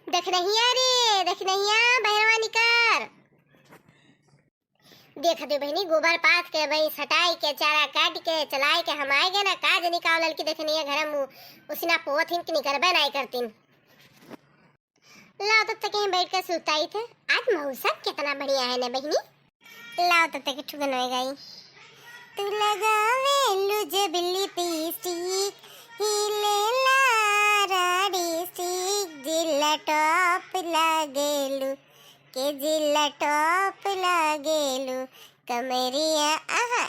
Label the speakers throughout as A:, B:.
A: देख नहिया रे, देख नहिया बहरवा निकर। देख दे बहनी गोबर पात के भाई सटाई के चारा काट के चलाए के हम आए गए ना काज निकाल लड़की देख नहिया घर में उसीना पोथिन कि निकरबे नहीं करतीन। लाओ तब तक कहीं बैठ के सुताई थे। आज मौसम कितना बढ़िया है ना बहनी। लाओ तब तक ठुगन हो गई। तू लगावे लुज बिल्ली पीस्टिक हिले लाराडी स्टिक जिला टॉप लागेलू के जिला टॉप लागेलू कमरिया आहा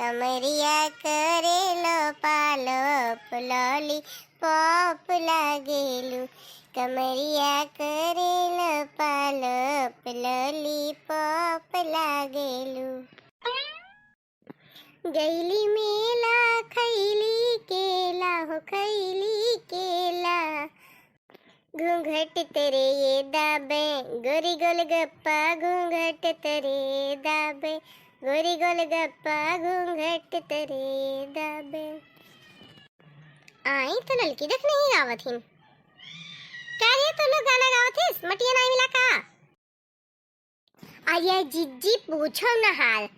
A: कमरिया करेलो पालो लॉली पॉप लागेलू कमरिया करेलो पालो लॉली पॉप लागेलू। गैली मेला खैली केला हो खैली केला घूंघट तेरे ये दाबे गोरी गोल गप्पा घूंघट तेरे दाबे गोरी गोल गप्पा घूंघट तेरे दाबे। आई तो लड़की देख नहीं गावत हिन क्या रे तो लोग गाना गावत हिस मटिया नहीं मिला का। आये जिज्जी पूछो न हाल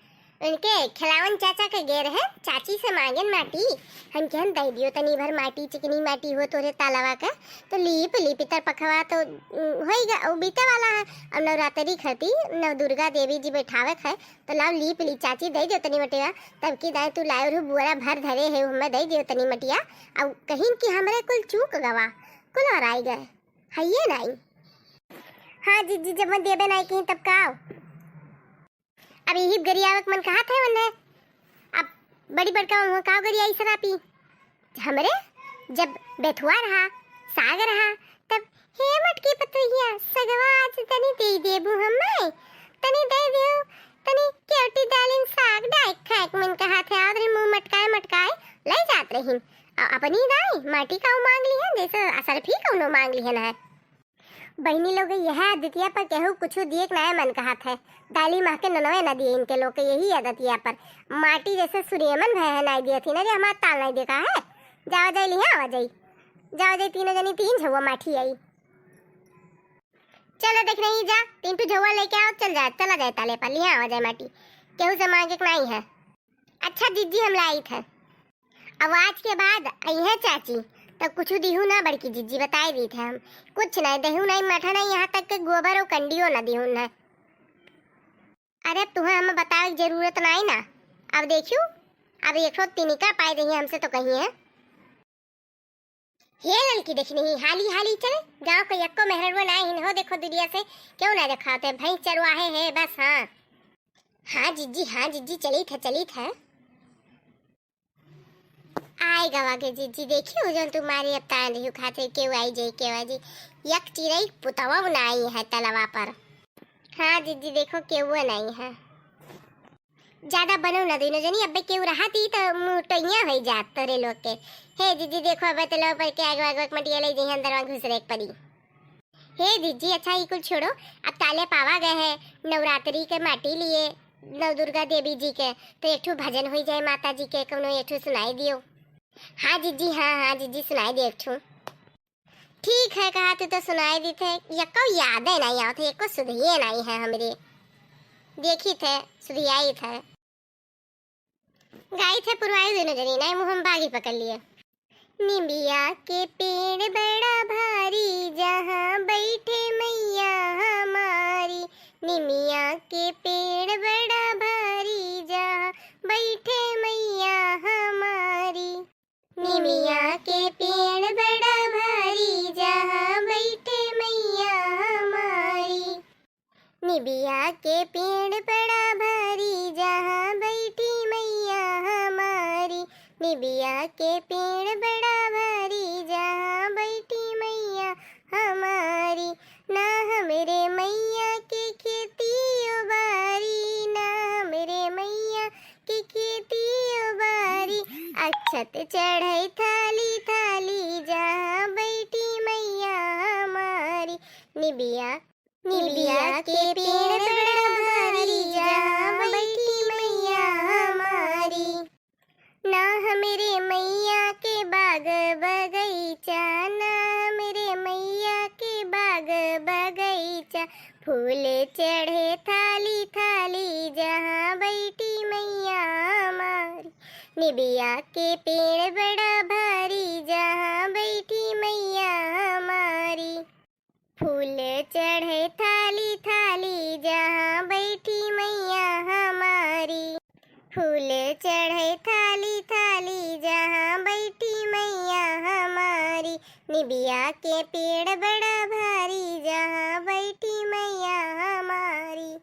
A: उनके खिलावन चाचा के गेर है चाची से मांगन माटी हम कहन दे दियो तनी भर माटी चिकनी माटी हो तोरे तालावा का तो लीप तर पखवा तो होइगा ओ बीते वाला है। अब नवरात्रि खती नव दुर्गा देवी जी बैठावे है तो लाव लीप चाची दे दियो तनी मटिया तब की दाई तू लायो रू बुआरा भर धरे है हमें दे दियो तनी मटिया। अब कहीं कि हमरे कुल चूक गवा कुल और आई गए हइये नहीं। हाँ जी जब मैं देबे नहीं कहीं तब का अब यही गरियावक मन कहा था मन है अब बड़ी बड़का हो का गरियाई सरापी हमरे जब बेथुआ रहा साग रहा तब हे मटकी पतैया सगवा आज तनी दे देबू हमें तनी दे दियो तनी केवटी डालिन साग डाई खाक मन कहा था और मुंह मटकाए ले जात रही अपनी दाई माटी का मांग ली है जैसे असर भी कौनो मांग ली है। बहनी लोग यह आदतिया पर केहू कुछ दिए नया मन कहा था दाली माँ के ननवे न दिए इनके लोग के यही आदतिया पर माटी जैसे सूर्यमन भय नहीं दिए थी ना जो हमारा ताल नहीं देखा है। जाओ जाई लिया आवा जाई तीनों जनी तीन झुआ माठी आई चलो देख नहीं जा तीन टू झुआ लेके आओ चला जाए ताले पर लिया आवा जाए माटी केहू से मांगे नहीं है। अच्छा दीदी हम लाई थे अब आज के बाद आई है चाची तब कुछ दिहू ना बड़की जिज्जी बताए दी थे हम कुछ नहीं देहू नहीं मठा नहीं यहाँ तक के गोबर और कंडियो ना दिहू ना। अरे तुम्हें हमें बताने की जरूरत नहीं ना अब देखियो अब 103 पाए रही हमसे तो कहीं है ये लड़की देखनी ही हाली चले गांव को यक्को मेहरवा नहीं हो देखो दुनिया से क्यों ना दिखाते भाई चरवाहे है बस। हाँ जिज्जी चली था आए गवा के जीजी देखियो जो तुम्हारी अब तान रही खाते क्यों आई जी यक चिरई पुतवा नहीं है तलवा पर। हाँ जीजी देखो क्यों नहीं है ज्यादा बनो न दिनो जनी अबे क्यों रहा थी तो मुटैया हो जात तोरे लोग के। हे जीजी देखो अब तलवा पर के आग मटिया ले जही अंदर घुस रे पड़ी। हे जीजी अच्छा ही कुछ छोड़ो अब ताले पावा गए है नवरात्रि के माटी लिए नव दुर्गा देवी जी के तो एक भजन हो जाए माता जी के कोनो एक सुनाई दियो। हाँ जीजी सुनाई दे एक ठीक है कहा तू तो सुनाई दी थे यको याद है नहीं आते एको सुधिए नहीं है हमरे देखी थे सुधियाई थे गाई थे पुरवाई दोनों जनी नहीं मुँह हम बागी पकड़ लिए। निबिया के पेड़ बड़ा भारी जहाँ बैठे मैया हमारी निमिया के पेड़ बड़ा भारी जहाँ बैठे मैया हमारी निमिया के पेड़ बड़ा भारी जहाँ बैठे मैया हमारी निबिया के पेड़ बड़ा भारी जहाँ बैठी मैया हमारी निबिया के पेड़ बड़ा भारी जहाँ बैठी मैया हमारी ना हमरे मैया के खेती उबारी ना हमरे मैया के खेती उबारी अक्षत चढ़ई थाली जहाँ बैठी मैया हमारी निबिया के पेड़ बड़ा भारी जहाँ बैठी मैया हमारी ना हमरे मैया के बाग बगीचा ना हमरे मैया बच्चा, फूल चढ़े थाली थाली जहाँ बैठी मैया हमारी। निबिया के पेड़ बड़ा भारी जहाँ बैठी मैया हमारी। फूल चढ़े थाली थाली जहाँ बैठी मैया हमारी। फूल चढ़े थाली थाली जहाँ बैठी मैया हमारी। निबिया के पेड़ बड़ा भारी जहाँ बैठी मैया हमारी।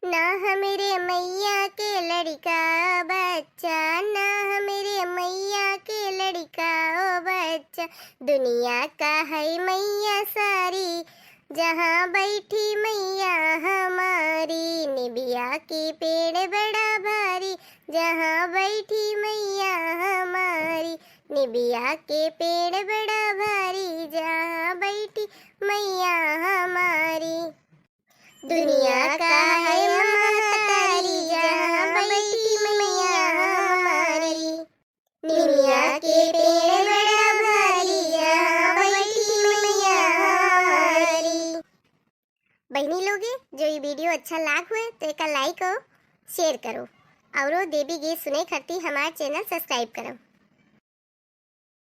A: ना हमरे मैया के लड़का बच्चा, ना हमरे मैया के लड़का ओ बच्चा, दुनिया का है मैया सारी जहाँ बैठी मैया हमारी। निबिया के पेड़ बड़ा भारी जहाँ बैठी मैया हमारी। निबिया के पेड़ बड़ा भारी जहाँ बैठी मैया हमारी। दुनिया का है महतारी जहाँ बैठी मैया हमारी। निबिया के पेड़ बड़ा भारी जहाँ बैठी मैया हमारी। बहनी लोगे जो ये वीडियो अच्छा लाग हुए तो एक लाइक और शेयर करो, और देवी गीत सुने खातिर हमारा चैनल सब्सक्राइब करो।